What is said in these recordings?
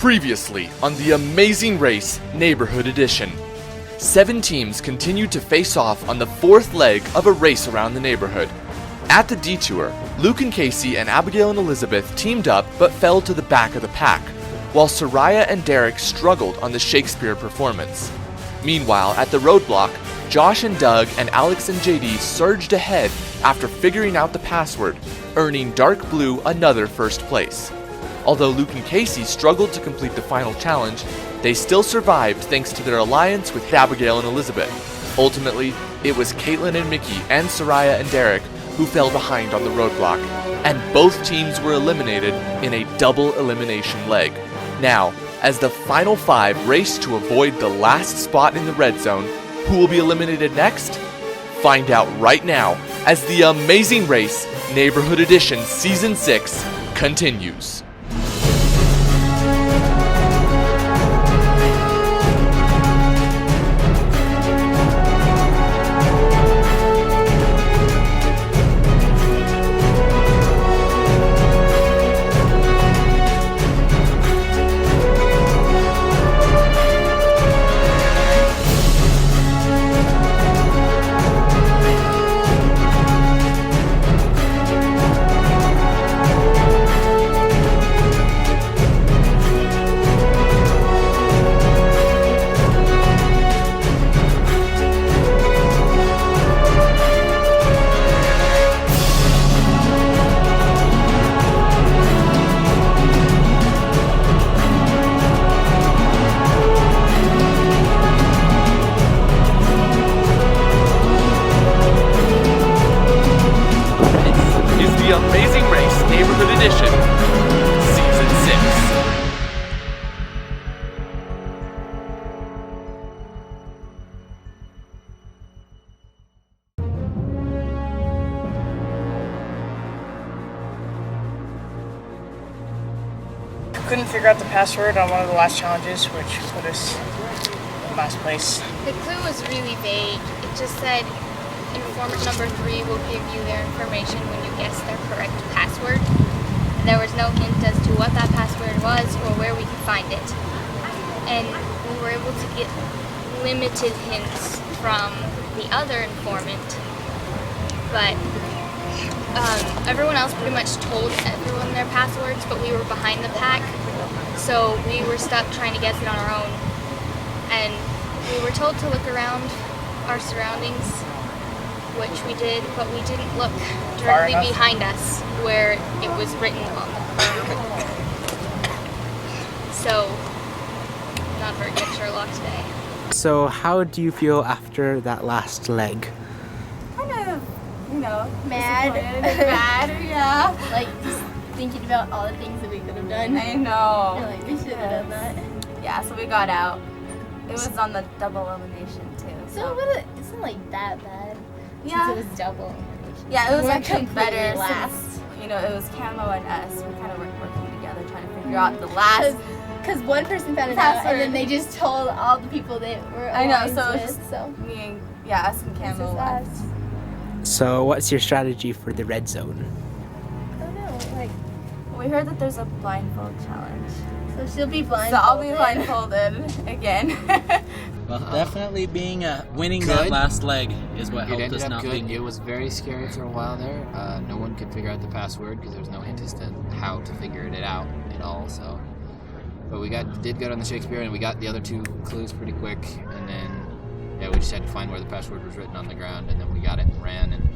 Previously on the Amazing Race Neighborhood Edition. 7 teams continued to face off on the 4th leg of a race around the neighborhood. At the detour, Luke and Kasey and Abigail and Elizabeth teamed up but fell to the back of the pack, while SERIAH and Derek struggled on the Shakespeare performance. Meanwhile, at the roadblock, Josh and Doug and Alex and JD surged ahead after figuring out the password, earning Dark Blue another first place. Although Luke and Kasey struggled to complete the final challenge, they still survived thanks to their alliance with Abigail and Elizabeth. Ultimately, it was CAITLYN and MICKIE and SERIAH and Derek who fell behind on the roadblock, and both teams were eliminated in a double elimination leg. Now, as the final 5 race to avoid the last spot in the red zone, who will be eliminated next? Find out right now as the Amazing Race Neighborhood Edition Season 6 continues. The Amazing Race Neighborhood Edition, Season 6. Couldn't figure out the password on one of the last challenges, which put us in last place. The clue was really vague. It just said, informant number 3 will give you their information when you guess their correct password. And there was no hint as to what that password was or where we could find it. And we were able to get limited hints from the other informant, but everyone else pretty much told everyone their passwords, but we were behind the pack, so we were stuck trying to guess it on our own. And we were told to look around our surroundings, which we did, but we didn't look directly behind us where it was written on the board. So, not very good Sherlock today. So how do you feel after that last leg? Kind of, you know, Mad. Mad, yeah. Like, just thinking about all the things that we could have done. I know. Like, we should have done that. Yeah, so we got out. It was on the double elimination too. So, it isn't like that bad. Yeah. Since it was double. Yeah, it was We're actually completely better last. since, you know, it was Camo and us. We kind of were working together trying to figure out the last. Because one person found it out, and then they just told all the people that were I know, so with, it's just so me and, yeah, us and this Camo is left. us. So what's your strategy for the red zone? I don't know, like, We heard that there's a blindfold challenge. so she'll be blindfolded. So I'll be blindfolded again. Well, definitely winning that last leg is what It helped ended us up not good. being. It was very scary for a while there. No one could figure out the password because there was no hint as to how to figure it out at all. So, but we did good on the Shakespeare, and we got the other 2 clues pretty quick. And then, yeah, we just had to find where the password was written on the ground, and then we got it and ran and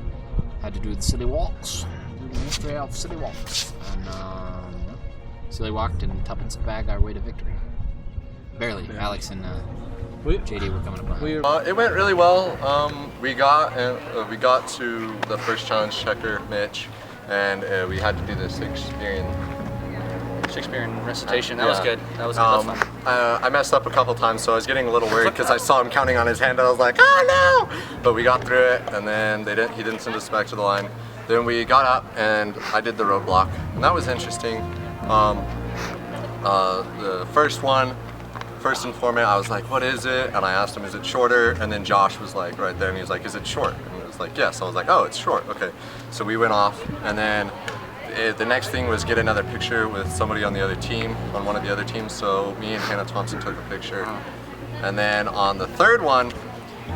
had to do the silly walks, the mystery of silly walks, and silly walked and tuppence bag our way to victory. Barely. Alex and JD were coming up behind. It went really well. We got to the first challenge checker, Mitch, and we had to do the Shakespearean recitation. That Yeah. was good. That was good. That was fun. I messed up a couple times, so I was getting a little worried because I saw him counting on his hand. And I was like, oh no! But we got through it, and then he didn't send us back to the line. Then we got up, and I did the roadblock, and that was interesting. The first informant, I was like, what is it? And I asked him, is it shorter? And then Josh was like right there, and he was like, is it short? And he was like, yes. I was like, oh, it's short, okay. So we went off, and then the next thing was get another picture with somebody on the other team, on one of the other teams. So me and Hannah Thompson took a picture. And then on the third one,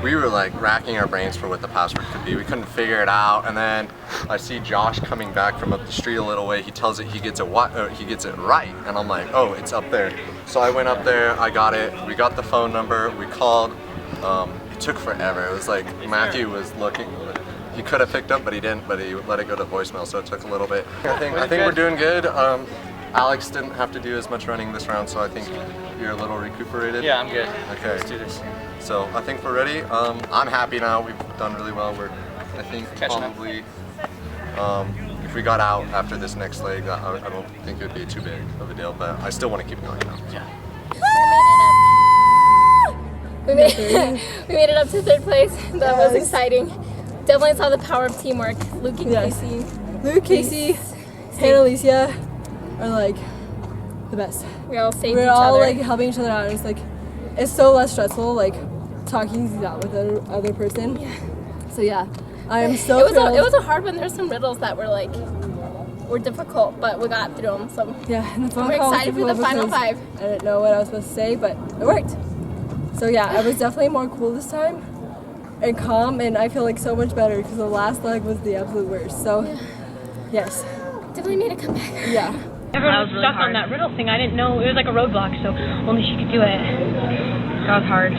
we were like racking our brains for what the password could be. We couldn't figure it out. And then I see Josh coming back from up the street a little way. He tells it he gets it right. And I'm like, oh, it's up there. So I went up there, I got it. We got the phone number, we called. It took forever. It was like Matthew was looking. He could have picked up, but he didn't. But he let it go to voicemail, so it took a little bit. I think we're doing good. Alex didn't have to do as much running this round, so I think you're a little recuperated. Yeah, I'm good. Okay. Let's do this. So I think we're ready. I'm happy now. We've done really well. I think probably if we got out after this next leg, I don't think it would be too big of a deal. But I still want to keep going now. Yeah. We made it up to third place. That was exciting. Definitely saw the power of teamwork. Luke and Casey. Luke, Casey, and Alicia are like the best. We all saved We're each all other. like helping each other out. It's like, it's so less stressful like talking things out with the other person. Yeah. So yeah, I am so thrilled. It was a hard one. There's some riddles that were difficult, but we got through them. So yeah, and the phone we're call was excited for the final difficult 5. I didn't know what I was supposed to say, but it worked. So yeah, it was definitely more cool this time and calm, and I feel like so much better because the last leg was the absolute worst. So yes, definitely made a comeback. Yeah. Everyone was stuck on that riddle thing. I didn't know it was like a roadblock, so only she could do it. That was hard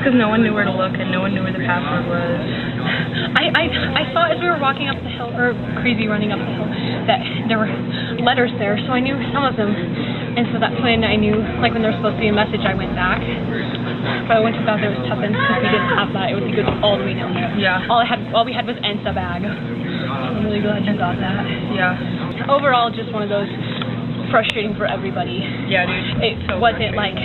because no one knew where to look and no one knew where the password was. I saw as we were walking up the hill, or crazy running up the hill, that there were letters there, so I knew some of them. And so that's when I knew, like when there was supposed to be a message, I went back. But I went to out there with tuppence because we didn't have that. It would be good all the way down there. Yeah. All we had was ENSA bag. I'm really glad you got that. Yeah. Overall, just one of those frustrating for everybody. Yeah, dude. It so wasn't like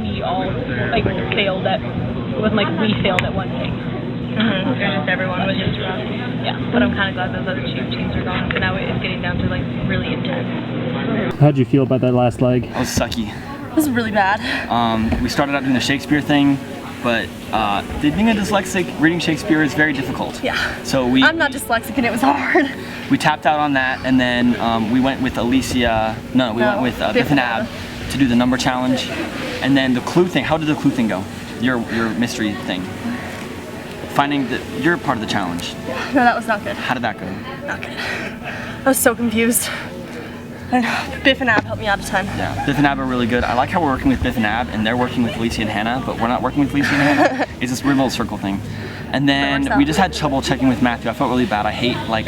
we all like failed at. It wasn't like we failed at one thing. Mm-hmm. It was just everyone was just rough. Yeah. But I'm kind of glad those other 2 teams are gone. So now it's getting down to like really intense. How'd you feel about that last leg? It was sucky. It was really bad. We started out doing the Shakespeare thing, but being a dyslexic, reading Shakespeare is very difficult. Yeah. So I'm not dyslexic and it was hard. We tapped out on that, and then we went with ALICIA. No, we went with Biff and Ab to do the number challenge, and then the clue thing. How did the clue thing go? Your mystery thing. Finding you're part of the challenge. Yeah. No, that was not good. How did that go? Not good. I was so confused. And Biff and Ab helped me out a ton. Yeah, Biff and Ab are really good. I like how we're working with Biff and Ab, and they're working with ALICIA and Hannah, but we're not working with ALICIA and Hannah. It's this weird little circle thing. And then we just had trouble checking with Matthew. I felt really bad. I hate like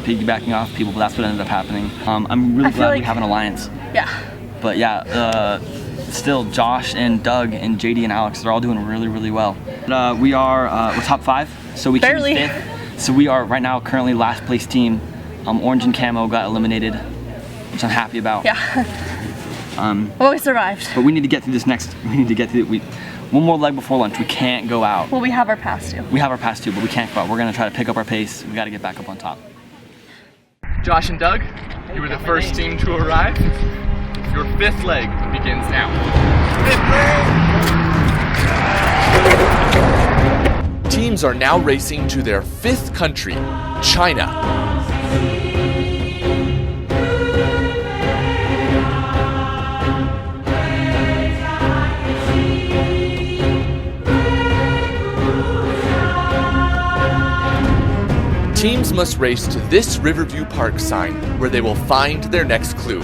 piggybacking off people, but that's what ended up happening. I'm really glad we have an alliance. Yeah. But yeah, still Josh and Doug and JD and Alex, they're all doing really, really well. We're top 5, so we came 5th. So we are right now currently last place team. Orange and Camo got eliminated, which I'm happy about. Yeah. Well, we survived. But we need to get through this next. We need to get through. One more leg before lunch. We can't go out. Well, we have our pass too. We have our pass too, but we can't go out. We're gonna try to pick up our pace. We got to get back up on top. Josh and Doug, you were the first team to arrive. Your 5th leg begins now. 5th leg! Teams are now racing to their 5th country, China. Teams must race to this Riverview Park sign where they will find their next clue.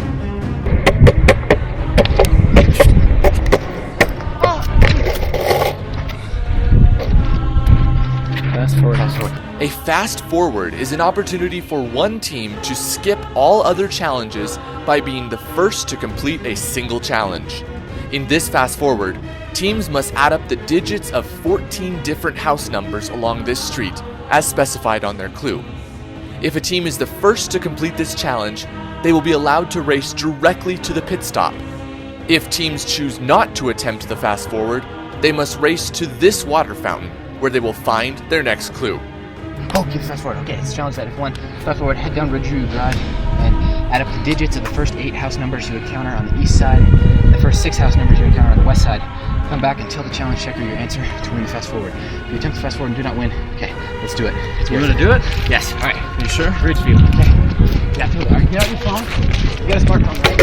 A fast forward is an opportunity for one team to skip all other challenges by being the first to complete a single challenge. In this fast forward, teams must add up the digits of 14 different house numbers along this street, as specified on their clue. If a team is the first to complete this challenge, they will be allowed to race directly to the pit stop. If teams choose not to attempt the fast forward, they must race to this water fountain, where they will find their next clue. Okay, fast forward. Okay, it's challenge that if one fast forward, head down Ridgeview Drive and add up the digits of the first 8 house numbers you encounter on the east side, the first 6 house numbers you encounter on the west side. Come back and tell the challenge checker your answer to win the fast forward. If you attempt to fast forward and do not win, okay, let's do it. You want to do it? Yes. All right. Are you sure? Ridgeview. Okay. That's where they are. Get out your phone. You got a smartphone, right?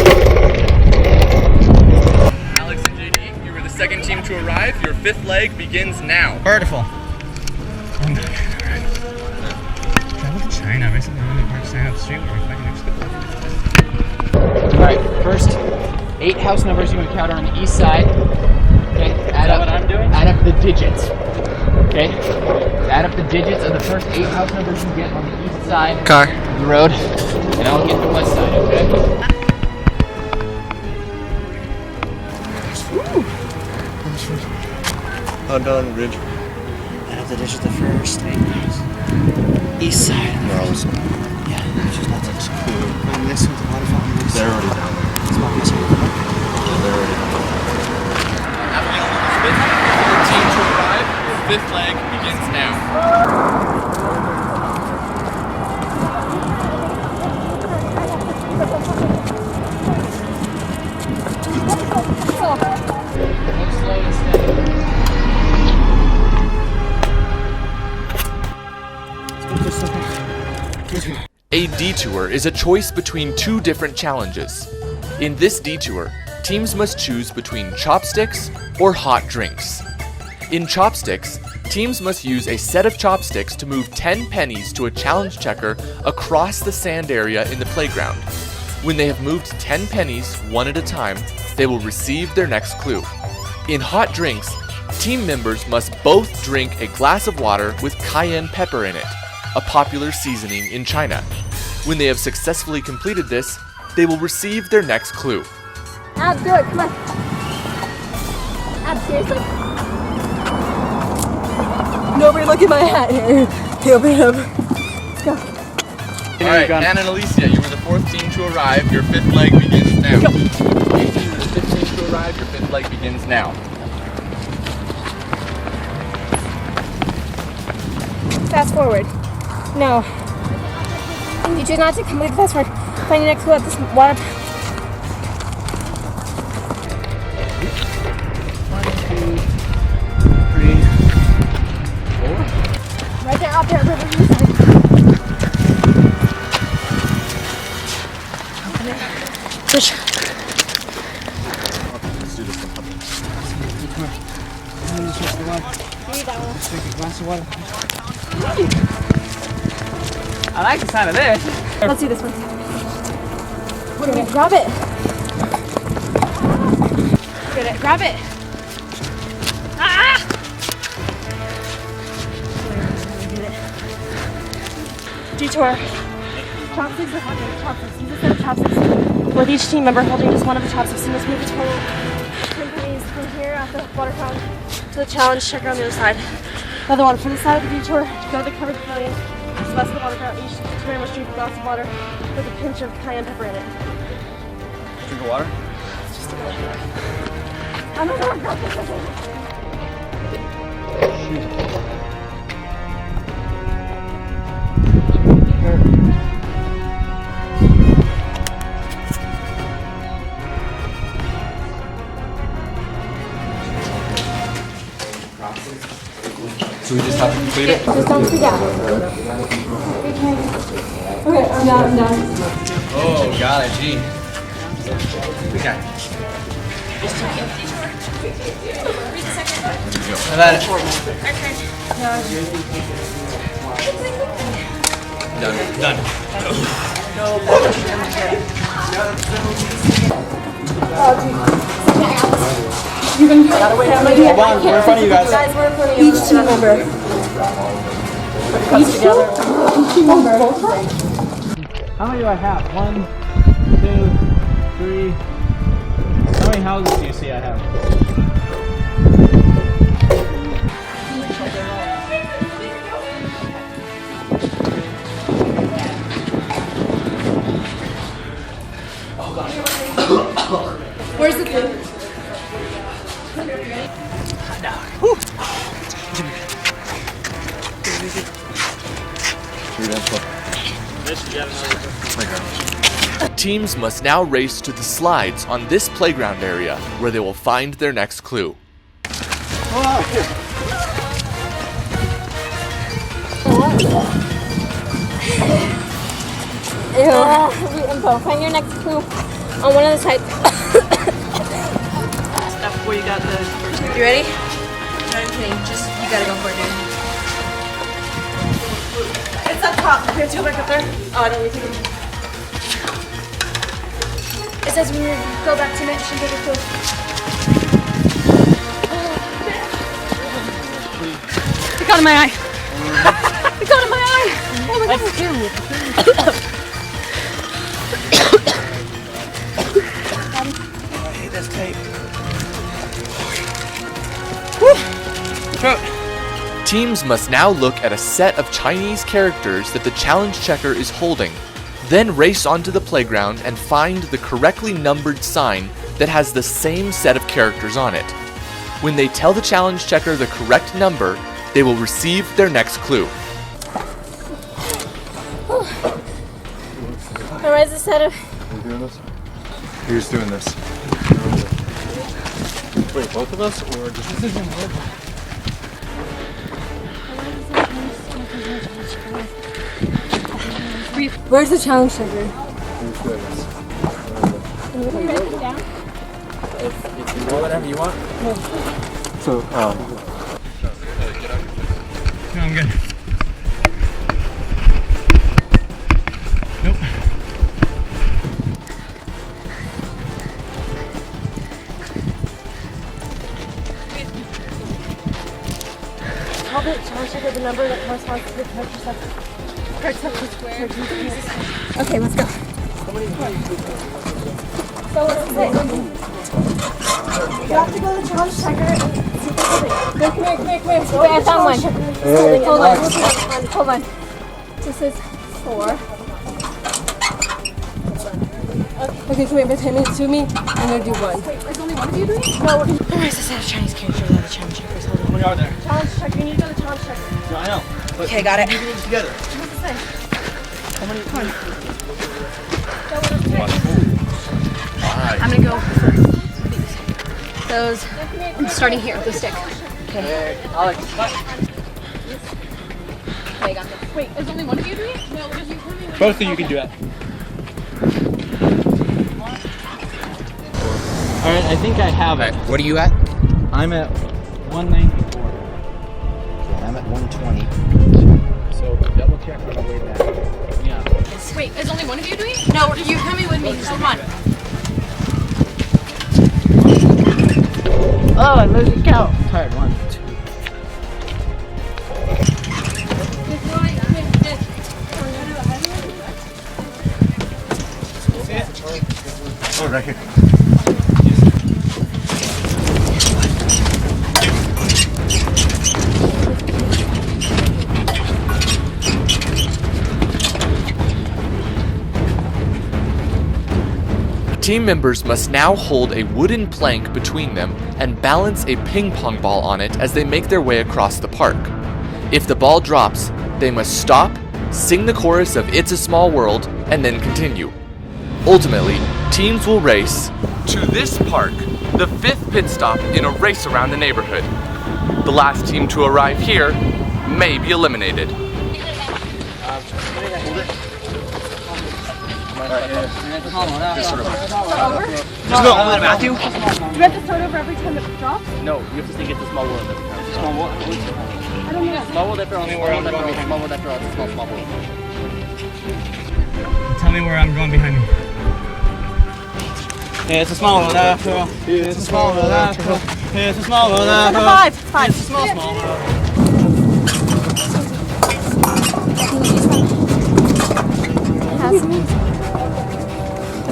Alex and JD, you were the second team to arrive. Your fifth leg begins now. Vertical. Travel to China, recently in the park sign up street where Alright, first 8 house numbers you encounter on the east side. Okay, add up, what I'm doing? add up the digits. Okay? Add up the digits of the first 8 house numbers you get on the east side Car. of the road. And I'll get the west side, okay? I'm done, Ridge. Add up the digits of the first 8 house. East side. They're always Yeah, that's it. And this one's a waterfall. They're already down there. It's not this one. Yeah, they're already down there. Team to arrive. Your fifth leg begins now. A detour is a choice between 2 different challenges. In this detour, teams must choose between chopsticks or hot drinks. In chopsticks, teams must use a set of chopsticks to move 10 pennies to a challenge checker across the sand area in the playground. When they have moved 10 pennies one at a time, they will receive their next clue. In hot drinks, team members must both drink a glass of water with cayenne pepper in it, a popular seasoning in China. When they have successfully completed this, they will receive their next clue. Ab, do it, come on. Ab, seriously? Nobody look at my hat here. Okay, open it up. Let's go. Alright, Anna and Alicia, you were the 4th team to arrive. Your 5th leg begins now. JD, you were the 5th team to arrive. Your 5th leg begins now. Fast forward. No. You choose not to complete the fast forward. Find your next clue at this water. 1, 2, 3, 4. Right there, out there, river east side. Push. Let's do this one. Come on. You need to switch the water. Give me that one. Let's drink a glass of water. I like the sound of this. Let's do this one. Okay, grab it. Get it. Grab it. Ah! Detour. Chopsticks are holding chopsticks. Use a set of chopsticks with each team member holding just one of the chopsticks and just move the total 10 pennies from here at the water fountain to the challenge checker on the other side. Another one from the side of the detour to go to the covered pavilion. Just less the water fountain. Each team must drink a glass of water with a pinch of cayenne pepper in it. Drink of water? Just a little. I'm not going to grab this. So we just have to complete it? Just don't freak out. Okay, I'm done. Oh, golly gee. Okay. How about it? Done. You can get out of the way. Hold on, we're in front of you guys. Each team member. Each team member. How many do I have? 1, 2, 3. How many houses do you see I have? Where's the food? Teams must now race to the slides on this playground area where they will find their next clue. Info. Find your next clue on one of the sides. Step before you got the. You ready? Okay, just you gotta go for it, dude. It's up top. Here, two back up there. Oh, I don't need to. It says when you go back to Mitch and get a clue. It got in my eye. It got in my eye. Oh my god. I hate this tape. Teams must now look at a set of Chinese characters that the challenge checker is holding, then race onto the playground and find the correctly numbered sign that has the same set of characters on it. When they tell the challenge checker the correct number, they will receive their next clue. Memorize the set of. Are you doing this? Who's doing this? Wait, both of us or just this? Where's the challenge checker? Who's doing this? Can you write it down? Whatever you want. So, No, I'm good. Nope. Tell the challenge checker the number that corresponds to the character set. Okay, let's go. So what does it say? You have to go to the challenge checker and see if it's holding. No, come here. Wait, I found one. Hold on. This is 4. Okay, come here, pretend it to me. I'm gonna do 1. Wait, there's only one of you doing it? No, memorize the set of Chinese characters that the challenge checker is holding. How many are there? Challenge checker, you need to go to the challenge checker. No, I know. Okay, got it. You can together. What's it say? How many? Come on. I'm gonna go first. Those. I'm starting here with the stick. Okay. Alex. Okay, got this. Wait, there's only one of you doing it? No, just you. Both of you can do that. Alright, I think I have it. What are you at? I'm at 194. I'm at 120. So double check on the way back. Yeah. Wait, is only one of you doing it? No, you're coming with me. Come on. Oh, I losing count. Tired. 1, 2. oh, right here. Team members must now hold a wooden plank between them and balance a ping pong ball on it as they make their way across the park. If the ball drops, they must stop, sing the chorus of It's a Small World, and then continue. Ultimately, teams will race to this park, the 5th pit stop in a race around the neighborhood. The last team to arrive here may be eliminated. Let's go. Matthew? Do we have to start over every time it drops? No, you have to think it's a small world every time. Small world? I don't know. Small world after all, small world after all, small world after all, small world. Tell me where I'm going behind me. It's a small world after all. It's a small world after all. It's a small world after all. 5. 5. It's a small world.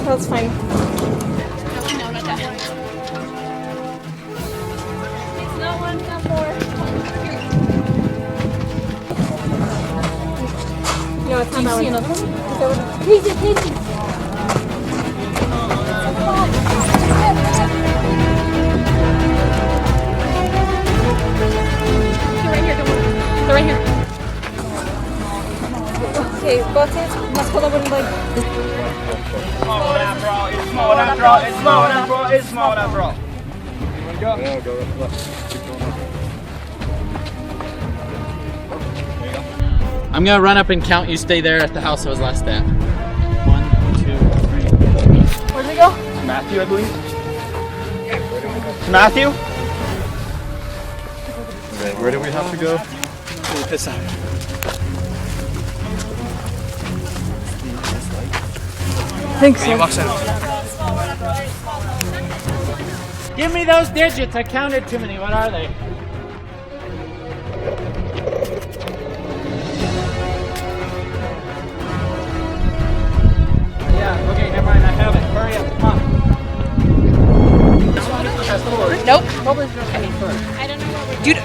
That's fine. No, not that one. It's not 1, it's not 4. No, it's not that one. Another one? Casey! They're right here, don't worry. They're right here. Okay, both hands. Let's pull the wooden leg. Small one after all, it's small one after all, it's small one after all, it's small one after all. You wanna go? Yeah, go left. Keep going left. I'm gonna run up and count. You stay there at the house I was last at. Matthew, I believe. Matthew? Okay, where do we have to go? This side. Thanks, sir. Give me those digits. I counted too many. What are they? Yeah, okay, never mind. I have it. Hurry up. Come on. Nope. I don't know what we're Dude,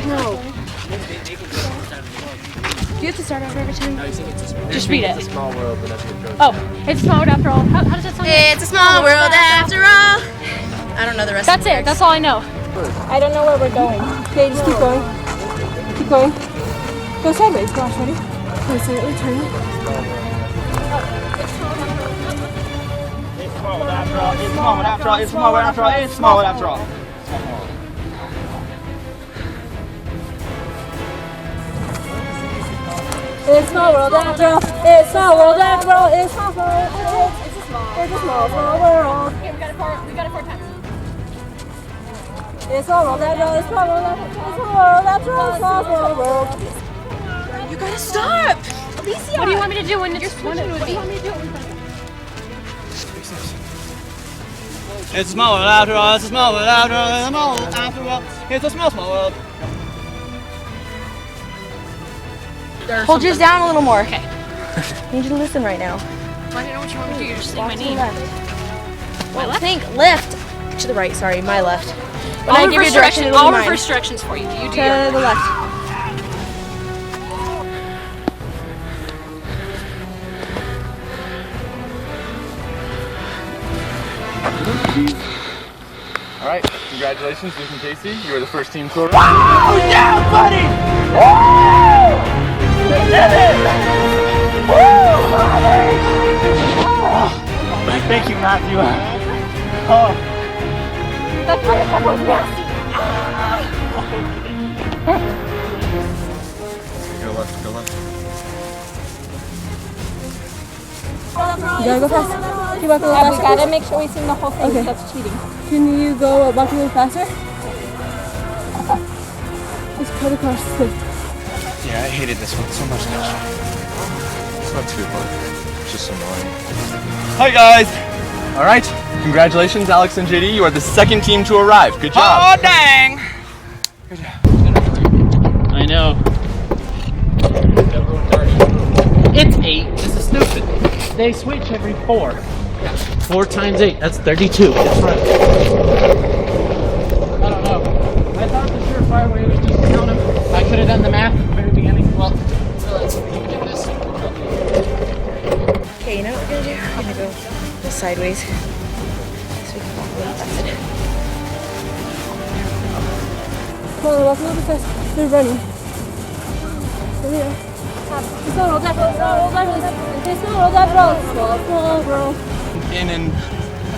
No. Do you have to start over every time? Just read it. It's a small world, but that's your Oh, it's a small world after all. How does that sound? it's a small world after all. I don't know the rest That's of the it. lyrics. That's all I know. I don't know where we're going. Okay, just keep going. Keep going. Go sideways. Gosh, ready? Go slightly turn it. It's small world after all. It's small world after all. It's small world after all. It's small world after all. It's small world after all. It's small world after all. It's small world. It's a small world. Okay, we got it 4 times. It's small world after all. It's small world after all. It's small world after all. It's small world. You gotta stop! Alicia! What do you want me to do when it's switching with What do me? you want me to do? It's a small world after all. It's a small world after all. It's a small world after all. It's a small world. Hold yours down a little more. Okay. I need you to listen right now. I don't know what you want me to do. You're just saying Walk my to the name. left. My left? Think left. To the right, sorry, my left. When I'll I give you reverse direction, directions. it'll I'll be mine. reverse directions for you. You do To your. the left. All right, congratulations, Luke and Casey. You are the first team to arrive. Oh yeah, buddy! Woo! We did it! Woo, buddy! Oh. Thank you, Matthew. Oh. That's right. That was nasty. Go left, go left. You gotta go fast. Keep walking a little faster. We gotta make sure we sing the whole thing. Okay. That's cheating. Can you go walk a little faster? Just cut across the space. Yeah, I hated this one so much now. It's not too hard. It's just annoying. Hi guys. All right, congratulations, Alex and JD. You are the second team to arrive. Good job. Oh dang! I know. It's 8. This is stupid. They switch every 4. 4 times 8. That's 32. That's right. I don't know. I thought the surefire way was just count them. I could have done the math at the very beginning. Well, let's see if we can do this. Okay, you know what we're gonna do? We're gonna go sideways. So we can walk a little faster. Come on, walk a little bit fast. They're running. There we are. It's not all that roll. It's not all that roll. It's not all that roll. Small world. In an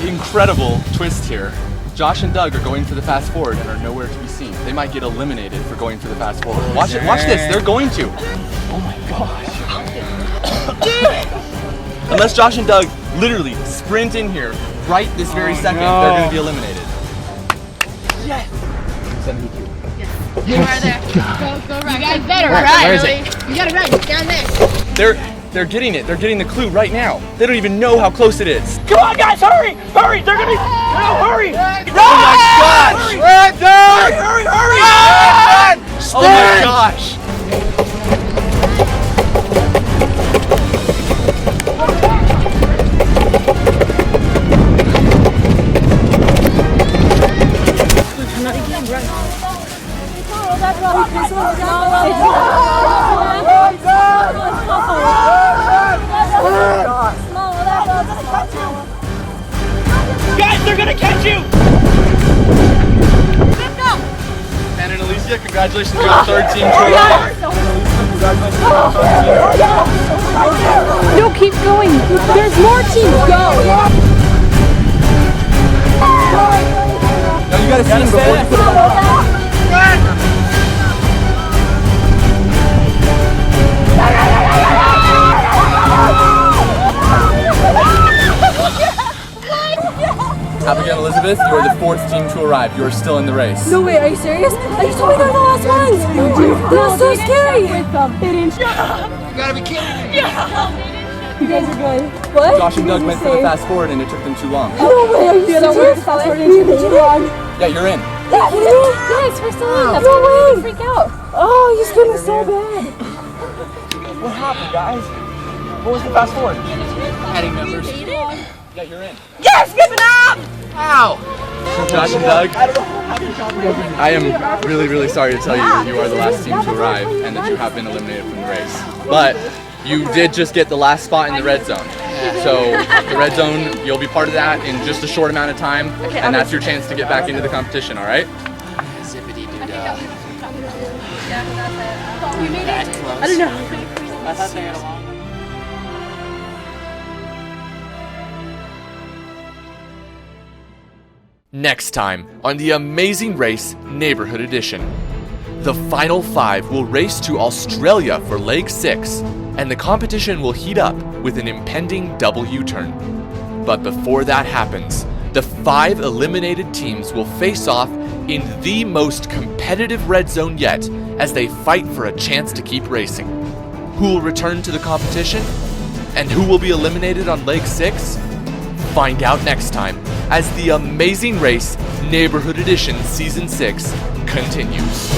incredible twist here, Josh and Doug are going for the fast forward and are nowhere to be seen. They might get eliminated for going for the fast forward. Watch it. Watch this. They're going to. Oh my gosh. Unless Josh and Doug literally sprint in here right this very second, they're going to be eliminated. Yes. 72. You are there. Go right. You guys better Where run, is really. it? You gotta run. Down there. They're getting it. They're getting the clue right now. They don't even know how close it is. Come on, guys, hurry! Hurry! They're gonna be. No, hurry! Run! Oh my gosh! Run! Hurry! Hurry! Hurry! Run! Oh my gosh! Guys, they're gonna catch you! And Alicia, congratulations, you're the third team to arrive. No, keep going. There's more teams. Go. No, you gotta see him before you put it on. Abigail and Elizabeth, you are the 4th team to arrive. You are still in the race. No way, are you serious? I just told me they're the last ones! That's so scary! You gotta be kidding me! You guys are good. What? Josh and Doug went for the fast forward and it took them too long. No way, are you serious? Fast forward and it took too long. Yeah, you're in. Yes, we're still in. That's why we freak out. Oh, you scared me so bad. What happened, guys? What was the fast forward? Adding numbers. Yeah, you're in. Yes, give it up! Ow! Josh and Doug, I am really, really sorry to tell you that you are the last team to arrive and that you have been eliminated from the race. But you did just get the last spot in the red zone. So the red zone, you'll be part of that in just a short amount of time, and that's your chance to get back into the competition, all right? Zippity doo dah. I don't know. I thought they had a long. Next time on the Amazing Race Neighborhood Edition. The final 5 will race to Australia for leg 6, and the competition will heat up with an impending double U-turn. But before that happens, the 5 eliminated teams will face off in the most competitive red zone yet as they fight for a chance to keep racing. Who will return to the competition? And who will be eliminated on leg 6? Find out next time as the Amazing Race Neighborhood Edition Season 6 continues.